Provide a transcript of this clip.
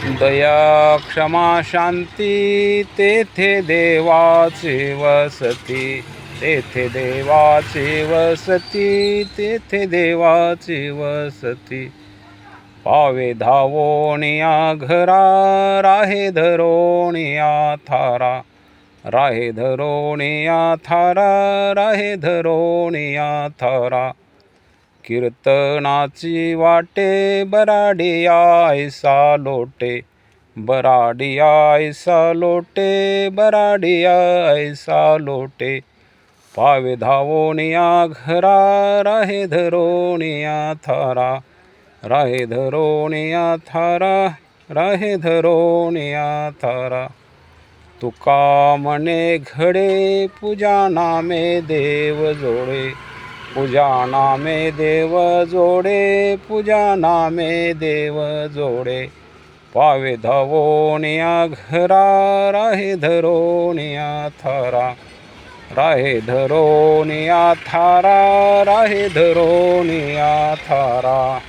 दया क्षमा शांती तेथे देवाची वसती, तेथे देवाची वसती, तेथे देवाची वसती. पावे धावोनिया घरा, राहे धरोनिया थारा, राहे धरोनिया थारा, राहे धरोनिया थारा. कीर्तनाची वाटे बराडिया ऐसा लोटे, बराडिया ऐसा लोटे, बराडिया ऐसा लोटे. पावे धावोनिया घरा, राहे धरोनिया थारा, राहे धरोनिया थारा, राहे धरोनिया थारा. तुका म्हणे घडे पूजा नामे देव जोडे, पूजा नामे देव जोडे, पूजा नामे देव जोडे. पावे धावोनिया घरा, राहे धरोनिया थारा, राहे धरोनिया थारा, राहे धरोनिया थारा.